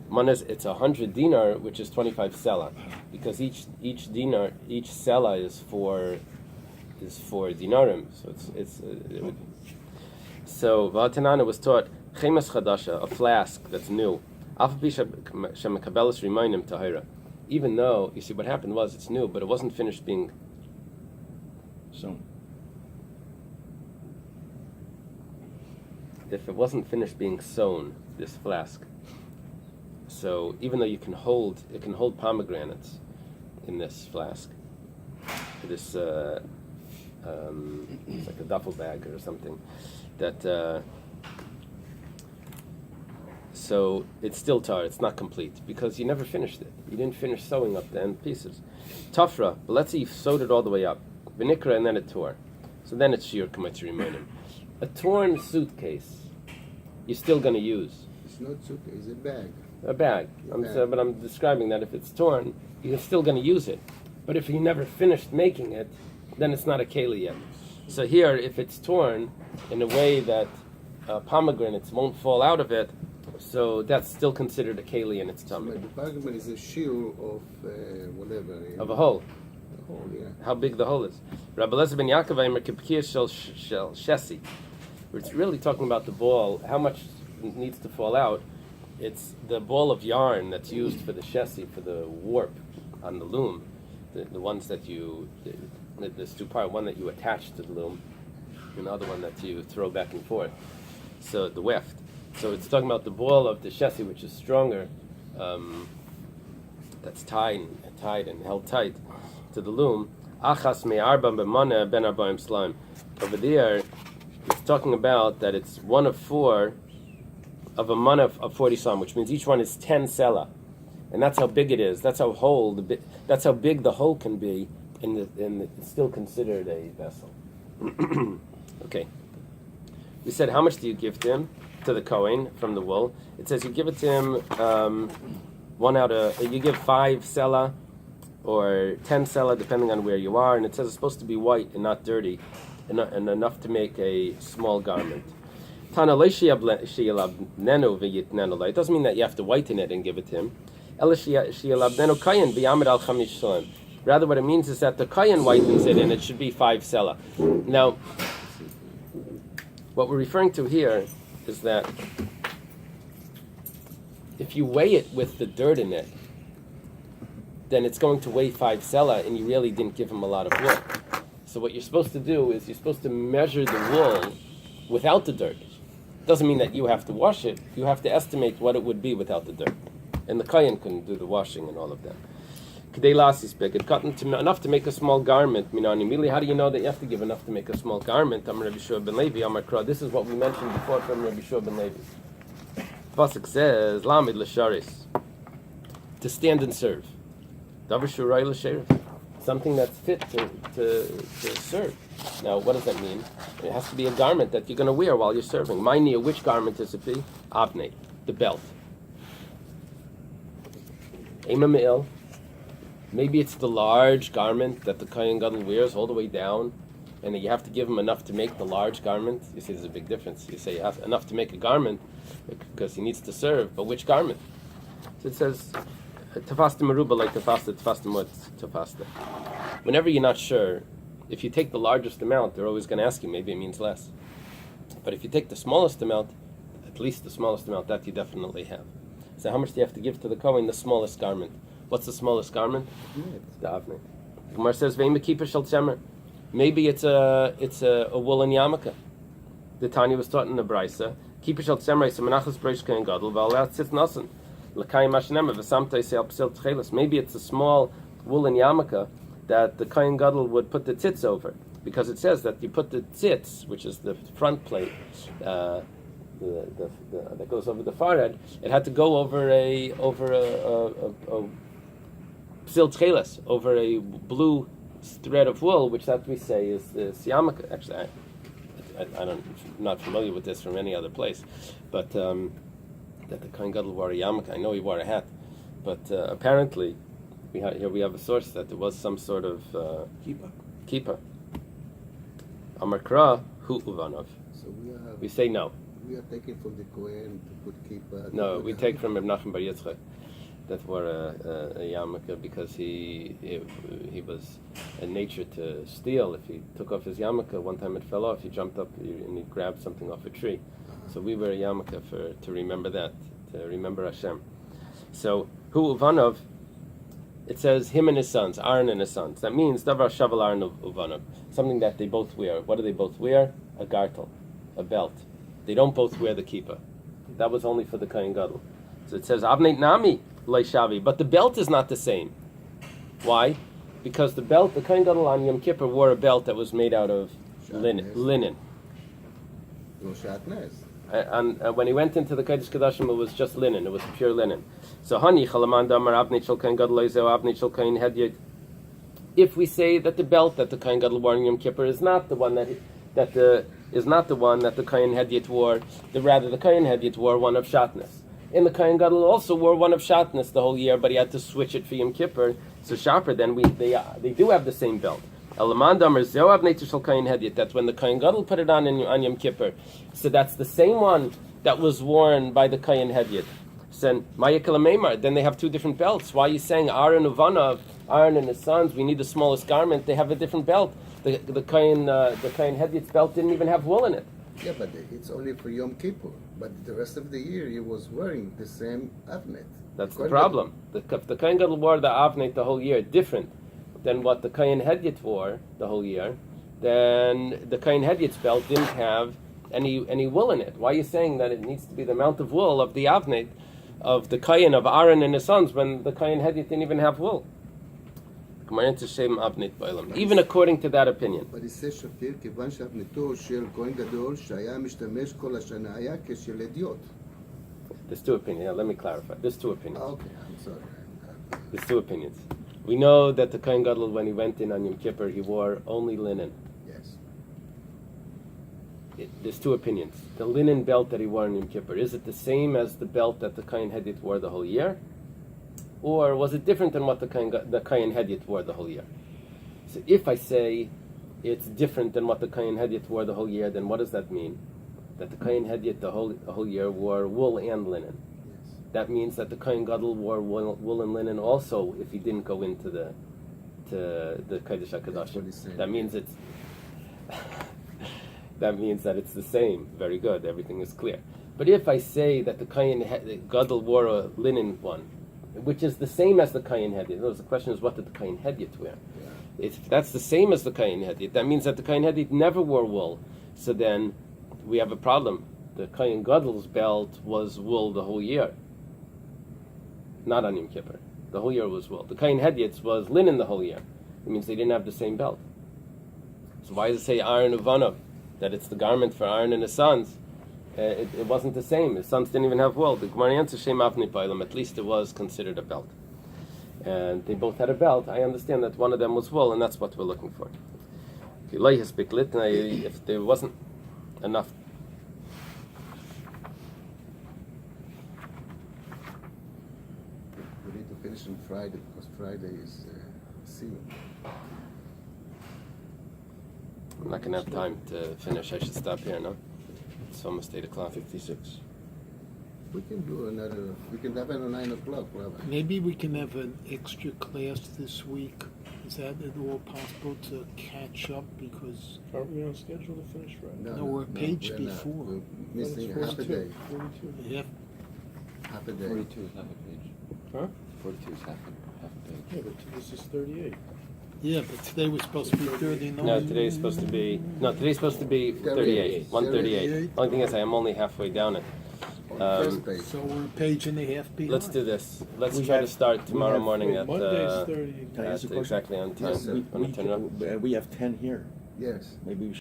Manas, it's 100 dinar, which is 25 sela, because each dinar, each sela is for dinarim. So so Vatanana was taught chemes chadasha, a flask that's new. Even though, you see, what happened was it's new, but it wasn't finished being So, if it wasn't finished being sewn, this flask. So even though it can hold pomegranates in this flask, this it's like a duffel bag or something, that so it's still tar, it's not complete, because you never finished it. You didn't finish sewing up the end pieces. Tafra, but let's say you sewed it all the way up. Vinikra, and then it tore. So then it's Shir Kamatri Moinim. A torn suitcase, you're still going to use. It's not suitcase, it's a bag. A bag. But I'm describing that if it's torn, you're still going to use it. But if you never finished making it, then it's not a keli yet. So here, if it's torn in a way that pomegranates won't fall out of it, so that's still considered a keli in its tummy. So the pomegranate is a shield of whatever. Of a hole. The hole, yeah. How big the hole is. Rabbi Eliezer ben Yaakov Aimer Kipkiya Shel Shesi. It's really talking about the ball, how much needs to fall out. It's the ball of yarn that's used for the shesi, for the warp on the loom. The ones that there's two parts, one that you attach to the loom, and the other one that you throw back and forth. So the weft. So it's talking about the ball of the shesi, which is stronger, that's tied and held tight to the loom. Achas me'arba b'mana ben arbaim slime. Over there, it's talking about that it's one of 4 of a mana of 40 sam, which means each one is 10 sela, and that's how big it is. That's how that's how big the hole can be, it's still considered a vessel. Okay. We said, how much do you give to him, to the Kohen, from the wool? It says you give it to him you give 5 sela or 10 sela, depending on where you are, and it says it's supposed to be white and not dirty, and enough to make a small garment. It doesn't mean that you have to whiten it and give it to him. Rather, what it means is that the Kayan whitens it, and it should be 5 sela. Now, what we're referring to here is that if you weigh it with the dirt in it, then it's going to weigh 5 sela, and you really didn't give him a lot of wool. So what you're supposed to do is you're supposed to measure the wool without the dirt. Doesn't mean that you have to wash it. You have to estimate what it would be without the dirt. And the Kayan can do the washing and all of that. It cut enough to make a small garment. How do you know that you have to give enough to make a small garment? This is what we mentioned before from Rabbi Shua ben Levi. Pasuk says, Lamed l'sharis, to stand and serve. Something that's fit to serve. Now, what does that mean? It has to be a garment that you're going to wear while you're serving. Ma'aniya, which garment is it be? Avnei, the belt. Ema me'il. Maybe it's the large garment that the Kohen Gadol wears all the way down, and you have to give him enough to make the large garment. You see, there's a big difference. You say you have enough to make a garment because he needs to serve, but which garment? So it says, Tafasta meruba like tafasta mut tafasta. Whenever you're not sure, if you take the largest amount, they're always going to ask you, maybe it means less. But if you take the smallest amount, at least the smallest amount, that you definitely have. So how much do you have to give to the Kohen? The smallest garment. What's the smallest garment? It's the avnei. Gemara says, "Ve'im kippur shel tzemer." Maybe it's a woolen yarmulke. The Tanya was taught in the Brisa. Kippur shel tzemer is a menachas breish Kohen Gadol v'alat tzitz nasan l'kayim mashenema v'samtay se'al psil tchelis. Maybe it's a small woolen yarmulke that the Kohen Gadol would put the tzitz over, because it says that you put the tzitz, which is the front plate, that goes over the forehead. It had to go over a psil tchelis, over a blue thread of wool, which that we say is the yarmulke. Actually, I'm not familiar with this from any other place, but that the Kohen Gadol wore a yarmulke. I know he wore a hat, but apparently here we have a source that there was some sort of kippah. Amar Kra hu uvanov. So we say no. we are taking from the Kohen to put kippah. No, we take from Reb Nachman Bar Yitzchak that wore a yarmulke because he was a nature to steal. If he took off his yarmulke, one time it fell off, he jumped up and he grabbed something off a tree. So we wear a yarmulke to remember that, to remember Hashem. So, Hu Uvanov, it says him and his sons, Aaron and his sons. That means Davar Shaval Aaron Uvanov, something that they both wear. What do they both wear? A gartel, a belt. They don't both wear the kippah. That was only for the Kohen Gadol. So it says Avnei Nami Leishavi, but the belt is not the same. Why? Because the belt, the Kohen Gadol on Yom Kippur wore a belt that was made out of linen. No shatnez. And when he went into the Kodesh Kodashim, it was just linen. It was pure linen. So Hani Chalaman Damar Avnei Shel Kohen Gadol Loizeo Avnei Shel Kohen Hedyot. If we say that the belt that the Kohen Gadol wore on Yom Kippur is not the one is not the one that the Kohen Hedyot wore, rather the Kohen Hedyot wore one of Shatnez. And the Kohen Gadol also wore one of Shatnez the whole year, but he had to switch it for Yom Kippur. So Shaper, then they do have the same belt. That's when the Kohen Gadol put it on Yom Kippur. So that's the same one that was worn by the Kohen Hedyot. So then they have two different belts. Why are you saying Aaron Uvanov, Aaron and his sons, we need the smallest garment? They have a different belt. The Kohen Hedyot's belt didn't even have wool in it. Yeah, but it's only for Yom Kippur. But the rest of the year, he was wearing the same avnet. That's the problem. The Kohen Gadol wore the avnet the whole year, different than what the Kohen Hedyot wore the whole year. Then the Kohen Hedyot's belt didn't have any wool in it. Why are you saying that it needs to be the amount of wool of the avnet of the Kohen of Aaron and his sons when the Kohen Hedyot didn't even have wool? Even according to that opinion. But it says Shafir, כיוון שאבנתו של כהן גדול שהיה משתמש כל השנה היה כשל אדיוט. There's two opinions. Now, let me clarify. There's two opinions. Okay, I'm sorry. There's two opinions. We know that the Kohen Gadol, when he went in on Yom Kippur, he wore only linen. Yes. There's two opinions. The linen belt that he wore on Yom Kippur, is it the same as the belt that the Kohen Hedyot wore the whole year? Or was it different than what the Kohen Hedyot wore the whole year? So if I say it's different than what the Kohen Hedyot wore the whole year, then what does that mean? That the Kohen Hedyot the whole year wore wool and linen. Yes. That means that the Kohen Gadol wore wool and linen also if he didn't go into the Kodesh HaKadoshim. That means it's that means that it's the same. Very good. Everything is clear. But if I say that the Kohen Gadol wore a linen one, which is the same as the Kohen Hedyot. The question is, what did the Kohen Hedyot wear? Yeah. If that's the same as the Kohen Hedyot, that means that the Kohen Hedyot never wore wool. So then we have a problem. The Kohen Gadol's belt was wool the whole year, not on Yom Kippur. The whole year was wool. The Kohen Hedyot's was linen the whole year. It means they didn't have the same belt. So why does it say Aaron Uvanov, that it's the garment for Aaron and his sons? It wasn't the same. His sons didn't even have wool. The Gemara answers Shem Avnei Bailam. At least it was considered a belt, and they both had a belt. I understand that one of them was wool, and that's what we're looking for. If there wasn't enough, We need to finish on Friday because Friday is sealed. I'm not going to have time to finish. I should stop here, no? It's almost 8 o'clock. 56. We can do another. We can have it at 9 o'clock, Rabbi. Maybe we can have an extra class this week. Is that at all possible to catch up? Because Aren't we on schedule to finish Friday? No, we're a page we're not. before. We're missing Well, it's half a day. 42. yeah, Half a day. 42 is half a page. Huh? 42 is half a page. Yeah, but this is 38. yeah, but today was supposed to be 39. No, today's supposed to be 38. 138. Only thing is, I am only halfway down it. First page. So we're a page and a half behind. Let's do this. Let's try to start tomorrow morning at Monday's 30. Can I ask a question? exactly on time. Yes, Want to turn it up? We have 10 here. Yes. Maybe we